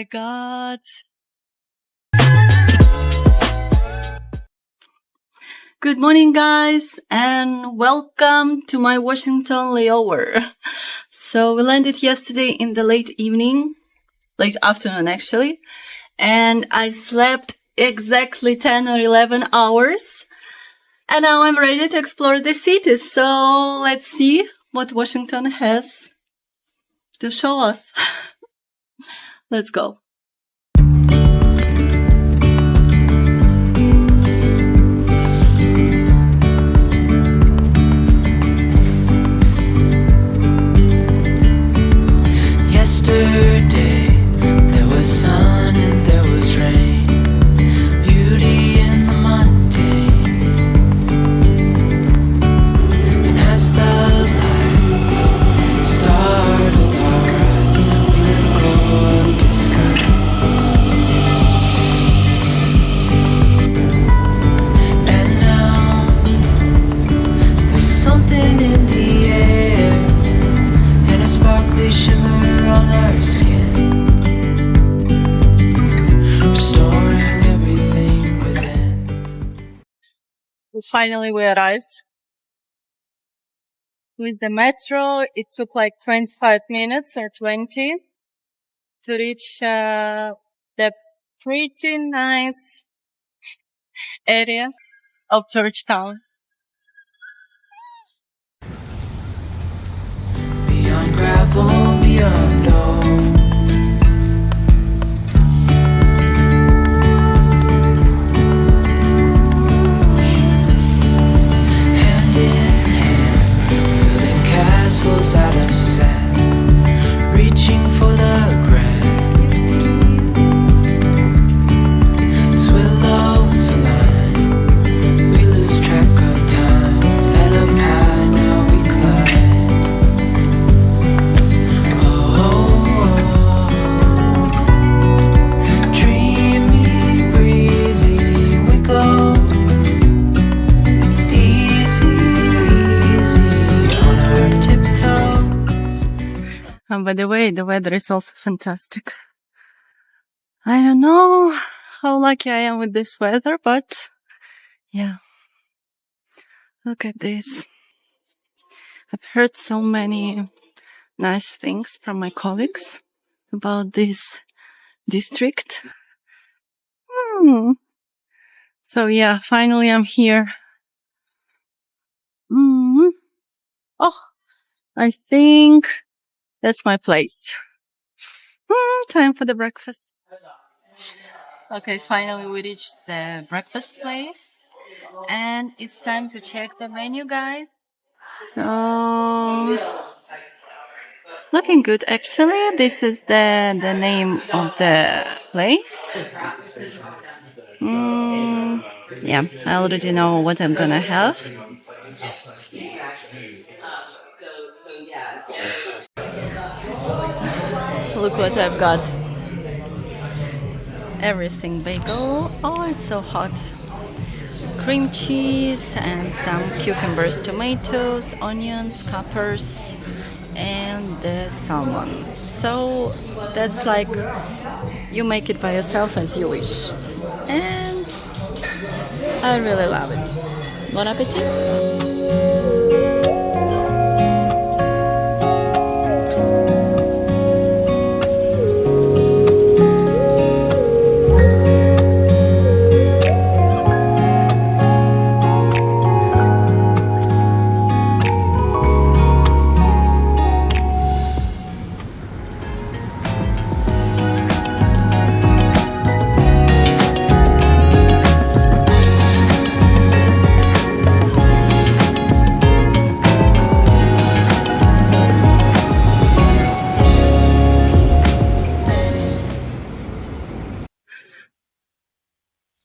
my God. Good morning, guys, and welcome to my Washington layover. So we landed yesterday in the late afternoon actually, and I slept exactly 10 or 11 hours. And now I'm ready to explore the city. So let's see what Washington has to show us. Let's go. Yesterday, there was sun and there was rain, beauty in the mundane. And as the light startled our eyes, we let go of disguise. And now, there's something in the air, and a sparkly shimmer on our skin, restoring everything within. Finally, we arrived. With the metro, it took like 25 minutes or 20 to reach the pretty nice area of Georgetown. Beyond gravel, beyond all, hand in hand, building castles out of sand, reaching for the grand. As willows align, we lose track of time. Head up high, now we climb. Dreamy, breezy, we go. Easy, easy on our tiptoes. And by the way, the weather is also fantastic. I don't know how lucky I am with this weather, but yeah. Look at this. I've heard so many nice things from my colleagues about this district. So yeah, finally I'm here. Oh, I think that's my place. Time for the breakfast. Okay, finally we reached the breakfast place. And it's time to check the menu, guys. So, looking good actually. This is the name of the place. Yeah, I already know what I'm gonna have. Look what I've got. Everything bagel. Oh, it's so hot. Cream cheese and some cucumbers, tomatoes, onions, capers, and the salmon. So that's like you make it by yourself as you wish. And I really love it. Bon appetit!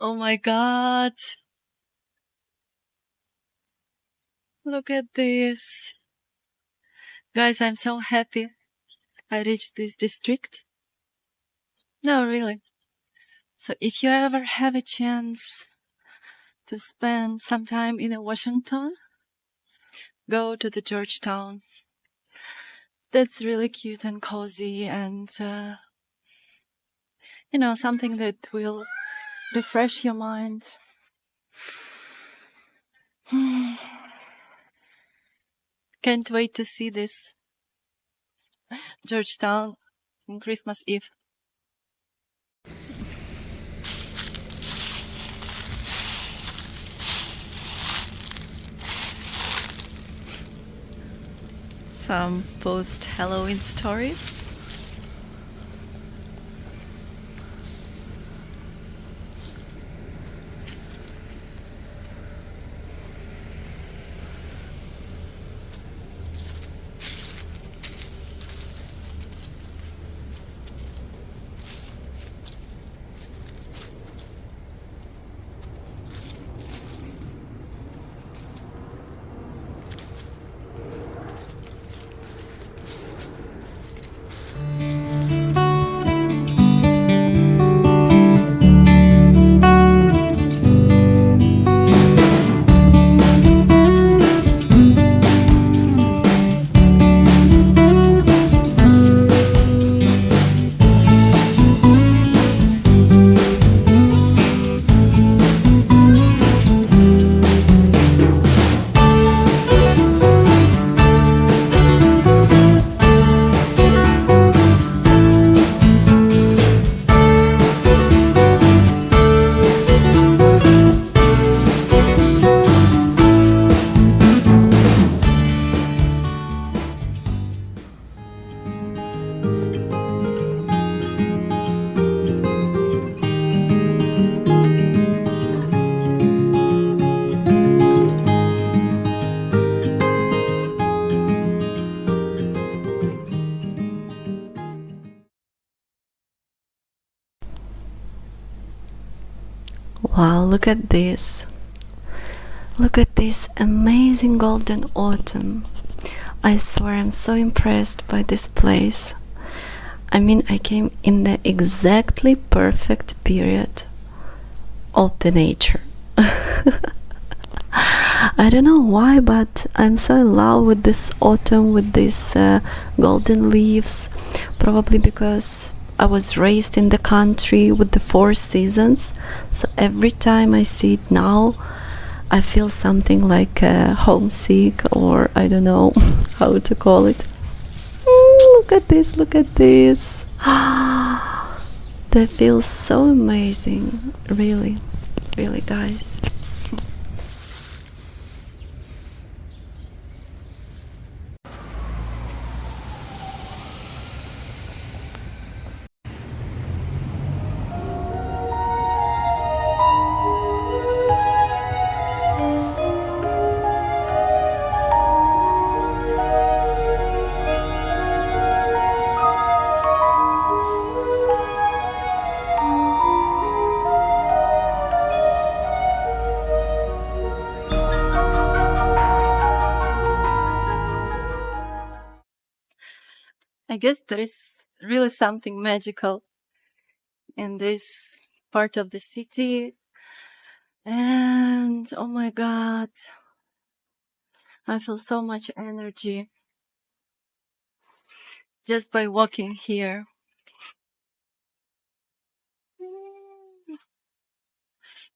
Oh my God. Look at this. Guys, I'm so happy I reached this district. No, really. So if you ever have a chance to spend some time in Washington, go to the Georgetown. That's really cute and cozy, and You know, something that will refresh your mind. Can't wait to see this Georgetown on Christmas Eve. Some post-Halloween stories. Wow, look at this. Look at this amazing golden autumn. I swear I'm so impressed by this place. I mean, I came in the exactly perfect period of the nature. I don't know why, but I'm so in love with this autumn, with these golden leaves. Probably because I was raised in the country with the 4 seasons. So every time I see it now, I feel something like homesick, or I don't know how to call it. Look at this, look at this. That feels so amazing. Really, really, guys. I guess there is really something magical in this part of the city. And oh my God, I feel so much energy just by walking here.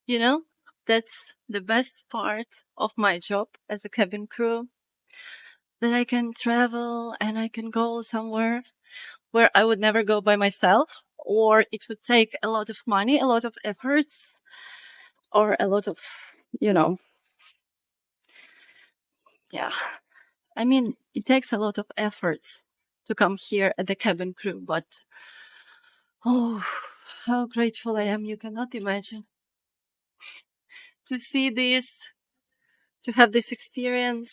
You know, that's the best part of my job as a cabin crew, that I can travel and I can go somewhere where I would never go by myself, or it would take a lot of money, a lot of efforts, or a lot of, you know, yeah. I mean, it takes a lot of efforts to come here at the cabin crew, but oh, how grateful I am. You cannot imagine. To see this, to have this experience,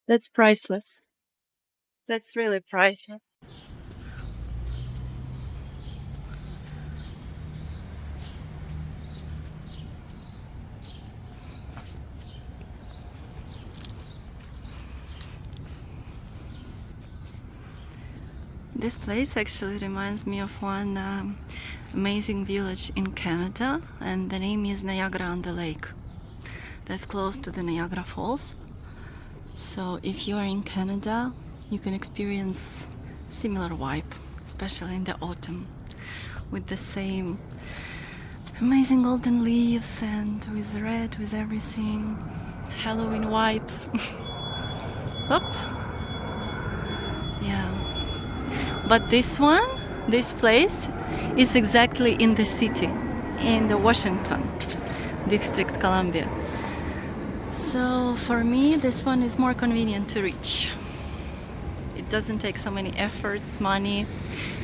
that's priceless. That's really priceless. This place actually reminds me of one amazing village in Canada, and the name is Niagara-on-the-Lake. That's close to the Niagara Falls. So if you are in Canada, you can experience similar vibe, especially in the autumn, with the same amazing golden leaves and with red, with everything, Halloween vibes. Up. Yeah. But this place is exactly in the city, in the Washington, District Columbia. So for me, this one is more convenient to reach. It doesn't take so many efforts, money,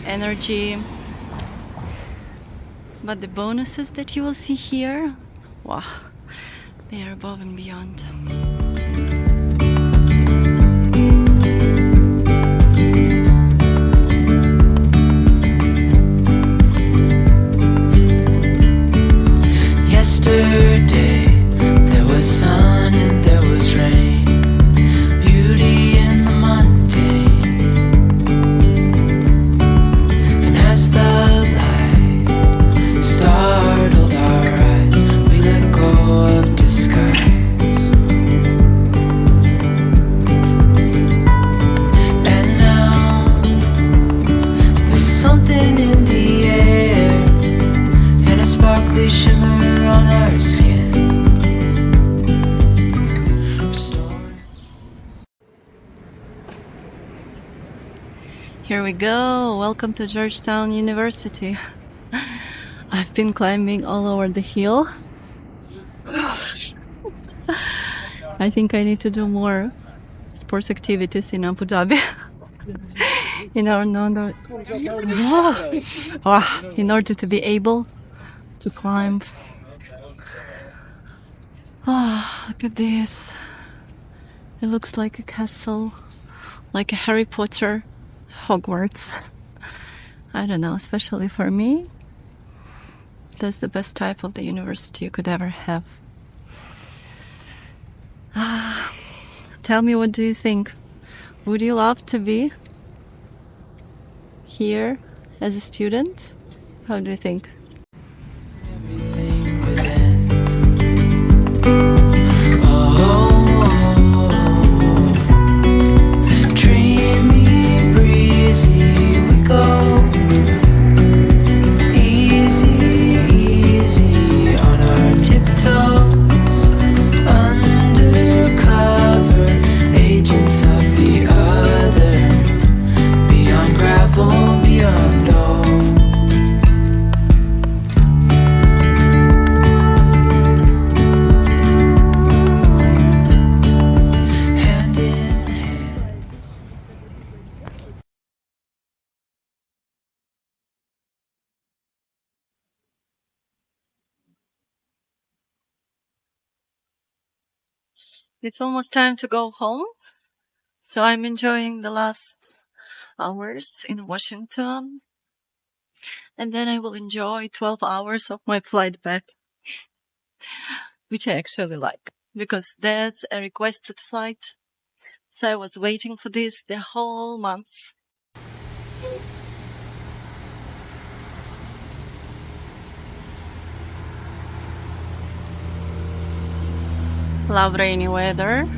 energy. But the bonuses that you will see here, wow, they are above and beyond. Yesterday, there was sun and there was rain, beauty in the mundane. And as the light startled our eyes, we let go of disguise. And now, there's something in the air, and a sparkly shimmer on our skin. Here we go. Welcome to Georgetown University. I've been climbing all over the hill. I think I need to do more sports activities in Abu Dhabi. in order to be able to climb. Look at this. It looks like a castle, like a Harry Potter, Hogwarts. I don't know, especially for me, that's the best type of the university you could ever have. Tell me, what do you think? Would you love to be here as a student? How do you think? Everything within. Oh, dreamy, breezy, we go. Easy, easy on our tiptoes. Undercover agents of the other. Beyond gravel, beyond all. Hand in hand. It's almost time to go home, so I'm enjoying the last hours in Washington, and then I will enjoy 12 hours of my flight back, which I actually like, because that's a requested flight. So I was waiting for this the whole month. Love rainy weather.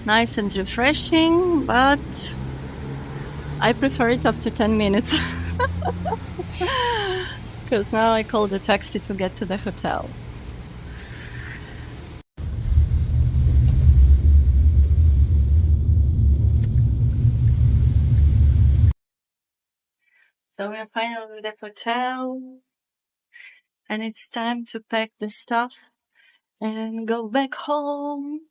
Nice and refreshing, but I prefer it after 10 minutes. Because now I called a taxi to get to the hotel. So we are finally at the hotel, and it's time to pack the stuff and go back home.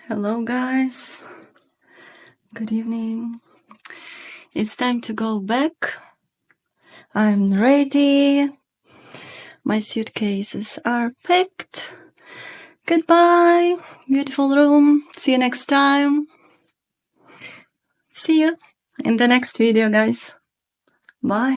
Hello guys, good evening. It's time to go back. I'm ready. My suitcases are packed. Goodbye, beautiful room. See you next time. See you in the next video, guys. Bye.